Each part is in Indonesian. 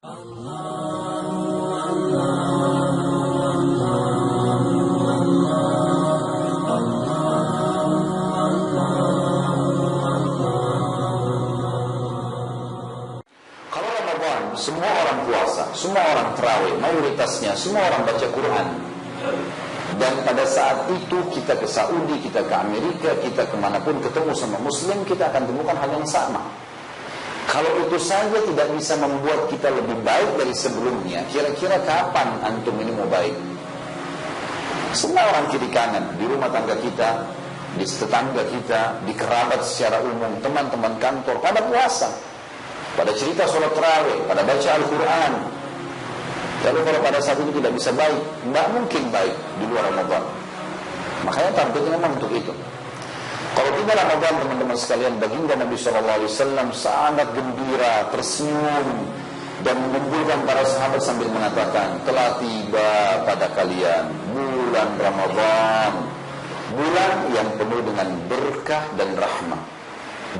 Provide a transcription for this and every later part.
Semua orang puasa, semua orang terawih, mayoritasnya semua orang baca Quran. Dan pada saat itu kita ke Saudi, kita ke Amerika, kita kemanapun ketemu sama Muslim, kita akan temukan hal yang sama. Kalau itu saja tidak bisa membuat kita lebih baik dari sebelumnya, kira-kira kapan antum ini mau baik? Semua orang kiri kanan, di rumah tangga kita, di tetangga kita, di kerabat secara umum, teman-teman kantor, pada puasa, pada cerita sholat tarawih, pada baca Al-Quran. Lalu kalau pada saat itu tidak bisa baik, tidak mungkin baik di luar Ramadan. Makanya targetnya memang untuk itu. Kalau tiba Ramadan, teman-teman sekalian, baginda Nabi SAW sangat gembira, tersenyum, dan mengumpulkan para sahabat sambil mengatakan, telah tiba pada kalian bulan Ramadan, bulan yang penuh dengan berkah dan rahmah.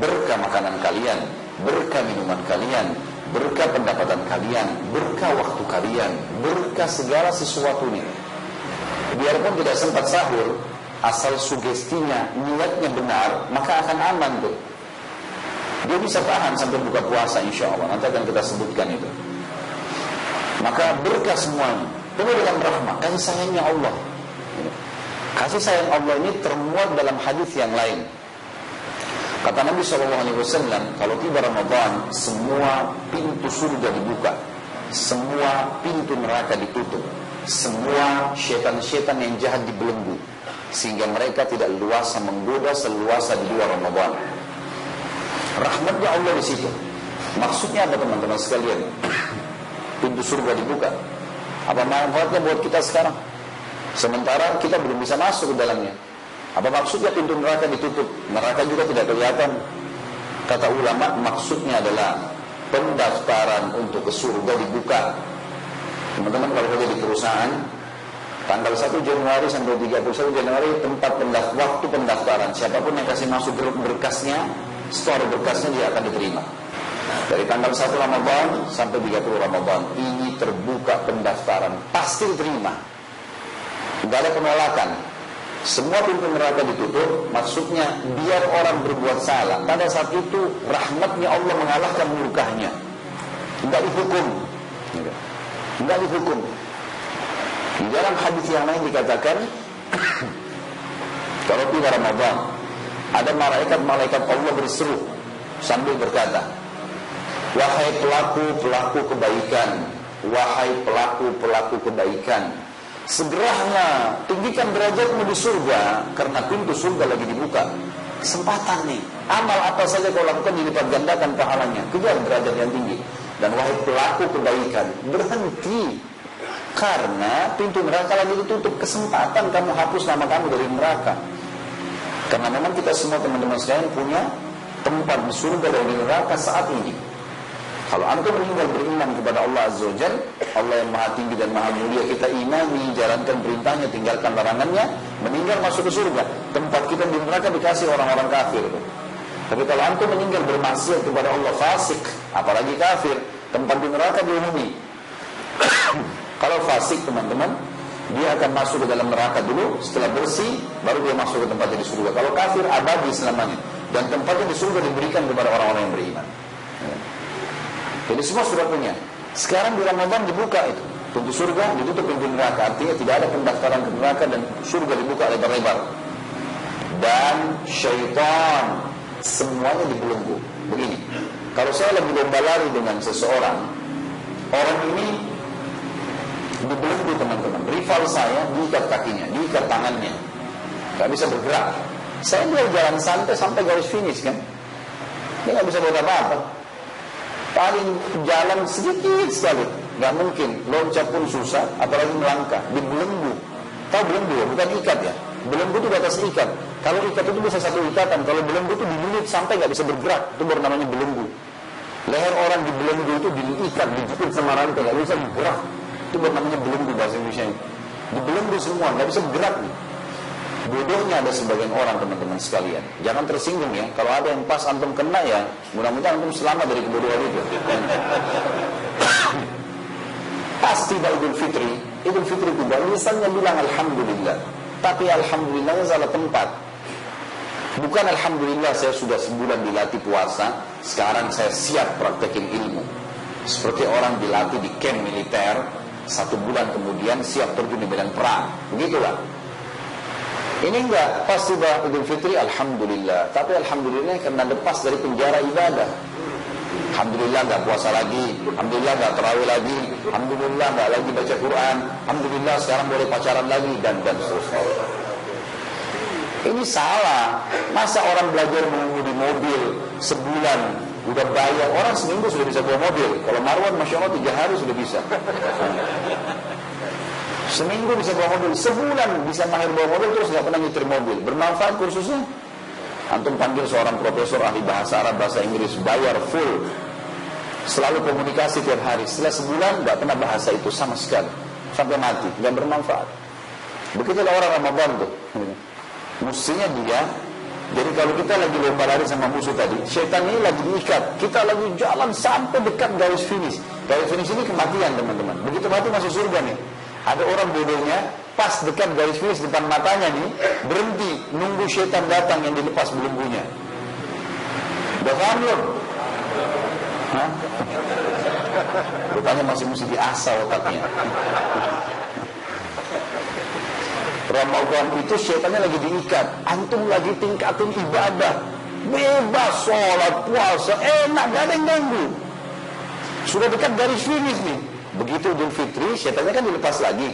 Berkah makanan kalian, berkah minuman kalian, berkah pendapatan kalian, berkah waktu kalian, berkah segala sesuatunya. Biarpun tidak sempat sahur, asal sugestinya, niatnya benar, maka akan aman tuh. Dia bisa tahan sampai buka puasa insya Allah. Nanti akan kita sebutkan itu. Maka berkah semuanya, penuh dengan rahmat, kasih sayangnya Allah. Kasih sayang Allah ini termuat dalam hadis yang lain. Kata Nabi SAW, kalau tiba Ramadan, semua pintu surga dibuka, semua pintu neraka ditutup, semua syaitan-syaitan yang jahat dibelenggu, sehingga mereka tidak luasa menggoda seluasa di luar Ramadan. Rahmatnya Allah di situ. Maksudnya apa teman-teman sekalian? Pintu surga dibuka. Apa manfaatnya buat kita sekarang? Sementara kita belum bisa masuk ke dalamnya. Apa maksudnya pintu neraka ditutup? Neraka juga tidak kelihatan. Kata ulama, maksudnya adalah pendaftaran untuk ke surga dibuka. Teman-teman kalau kerja di perusahaan, tanggal 1 Januari sampai 31 Januari waktu pendaftaran. Siapapun yang kasih masuk grup berkasnya, store berkasnya dia akan diterima. Dari tanggal 1 Ramadan sampai 30 Ramadan ini terbuka pendaftaran, pasti diterima. Tidak ada penolakan. Semua pintu neraka ditutup, maksudnya biar orang berbuat salah. Pada saat itu rahmatnya Allah mengalahkan murkahnya. Tidak dihukum. Tidak dihukum. Di dalam hadis yang lain dikatakan, kalau tiba Ramadan, ada malaikat-malaikat Allah berseru sambil berkata, wahai pelaku-pelaku kebaikan, wahai pelaku-pelaku kebaikan, segeralah tinggikan derajatmu di surga, karena pintu surga lagi dibuka. Kesempatan nih, amal apa saja kau lakukan dilipat gandakan pahalanya, kejar derajat yang tinggi. Dan wahai pelaku kebaikan, berhenti, karena pintu neraka lagi ditutup. Kesempatan kamu hapus nama kamu dari neraka. Karena memang kita semua teman-teman sekalian punya tempat di surga dan di neraka saat ini. Kalau antum meninggal beriman kepada Allah Azza wa Jalla, Allah yang maha tinggi dan maha mulia, kita imani, jalankan perintahnya, tinggalkan larangannya, meninggal masuk ke surga. Tempat kita di neraka dikasih orang-orang kafir. Tapi kalau antum meninggal bermaksiat kepada Allah, fasik, apalagi kafir, tempat di neraka dihuni. Kalau fasik teman-teman, dia akan masuk ke dalam neraka dulu, setelah bersih, baru dia masuk ke tempatnya di surga. Kalau kafir, abadi selamanya. Dan tempatnya di surga diberikan kepada orang-orang yang beriman. Jadi semua sudah punya. Sekarang di Ramadan dibuka itu pintu surga, ditutup pintu neraka. Artinya tidak ada pendaftaran ke neraka dan surga dibuka lebar-lebar. Dan syaitan semuanya dibelenggu. Begini, kalau saya lagi lomba lari dengan seseorang, orang ini dibelenggu teman-teman. Rival saya diikat kakinya, diikat tangannya, gak bisa bergerak. Saya biar jalan santai sampai garis finish kan. Dia gak bisa buat apa-apa. Paling jalan sedikit sekali, nggak mungkin. Loncat pun susah, apalagi melangkah. Dibelenggu. Tahu belenggu ya? Bukan ikat ya. Belenggu itu di atas ikat. Kalau ikat itu bisa satu ikatan. Kalau belenggu itu dililit sampai nggak bisa bergerak. Itu baru namanya belenggu. Leher orang dibelenggu itu diikat, dijepit sama rantai, nggak bisa bergerak. Itu baru namanya belenggu bahasa Indonesia. Dibelenggu semua, nggak bisa bergerak nih. Bodohnya ada sebagian orang teman-teman sekalian. Jangan tersinggung ya. Kalau ada yang pas antum kena ya, mudah-mudahan antum selamat dari kebodohan itu. Pas tiba Idul Fitri tiba, lisannya bilang Alhamdulillah, tapi Alhamdulillahnya salah tempat. Bukan Alhamdulillah saya sudah sebulan dilatih puasa, sekarang saya siap praktekin ilmu. Seperti orang dilatih di camp militer, 1 bulan kemudian siap terjun di medan perang. Begitulah. Ini enggak, pas tiba Idul Fitri Alhamdulillah, tapi Alhamdulillah karena lepas dari penjara ibadah. Alhamdulillah enggak puasa lagi, Alhamdulillah enggak tarawih lagi, Alhamdulillah enggak lagi baca Quran, Alhamdulillah sekarang boleh pacaran lagi, dan seterusnya. Ini salah. Masa orang belajar mengemudi mobil sebulan udah bayar, orang seminggu sudah bisa bawa mobil. Kalau Marwan Masya Allah 3 hari sudah bisa. Seminggu bisa bawa mobil, sebulan bisa mahir bawa mobil, terus gak pernah nyetir mobil. Bermanfaat kursusnya. Antum panggil seorang profesor ahli bahasa Arab, bahasa Inggris, bayar full, selalu komunikasi tiap hari. Setelah sebulan gak pernah bahasa itu sama sekali, sampai mati, gak bermanfaat. Begitulah orang Ramadan tuh. Mestinya dia, jadi kalau kita lagi lomba lari sama musuh tadi, syaitan ini lagi diikat, kita lagi jalan sampai dekat garis finish. Garis finish ini kematian teman-teman. Begitu mati masuk surga nih. Ada orang bodohnya pas dekat garis finish depan matanya nih, berhenti nunggu syaitan datang yang dilepas belenggunya. Udah paham belum? Hah? Rupanya masih mesti diasah otaknya. Ramadan itu syaitannya lagi diikat, antum lagi tingkatin ibadah, bebas sholat, puasa, enak, gak ada yang ganggu. Sudah dekat garis finish nih. Begitu Idul Fitri, syaitannya kan dilepas lagi.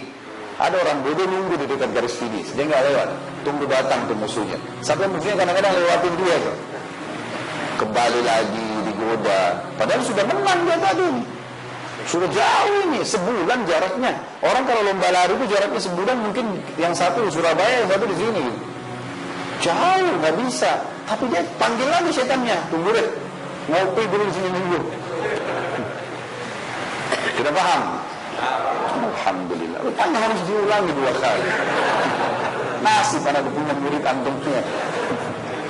Ada orang bodoh nunggu di dekat garis finish, dia nggak lewat, tunggu datang tuh musuhnya. Sampai musuhnya kadang-kadang lewatin dia tuh. Kembali lagi digoda, padahal sudah menang dia tadi. Sudah jauh ini, sebulan jaraknya. Orang kalau lomba lari itu jaraknya sebulan, mungkin yang satu di Surabaya, yang satu di sini. Jauh, nggak bisa. Tapi dia panggil lagi setannya, tunggu deh, ngopi dulu di sini dulu. Sudah paham? Alhamdulillah. Rupanya harus diulangi 2 kali. Nasib anak punya murid antumnya.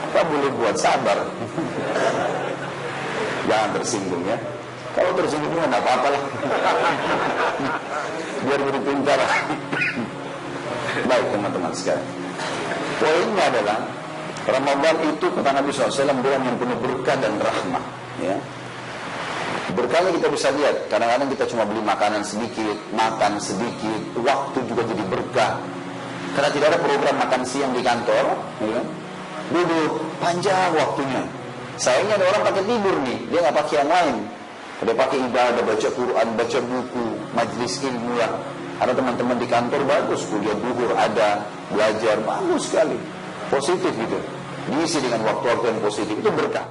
Apa boleh buat, sabar. Jangan tersinggung ya. Kalau tersinggung juga tidak apa-apa lah. Biar murid pintar. Baik teman-teman sekalian. Poinnya adalah Ramadan itu kata Nabi SAW bulan yang penuh berkah dan rahmah. Ya. Berkahnya kita bisa lihat, kadang-kadang kita cuma beli makanan sedikit, makan sedikit, waktu juga jadi berkah. Karena tidak ada program makan siang di kantor, ya. Duduk panjang waktunya. Sayangnya ada orang pakai tidur nih, dia nggak pakai yang lain. Ada pakai ibadah, baca Quran, baca buku, majelis ilmu ya. Ada teman-teman di kantor bagus, kuliah duhur ada, belajar bagus sekali, positif gitu. Diisi dengan waktu-waktu yang positif, itu berkah.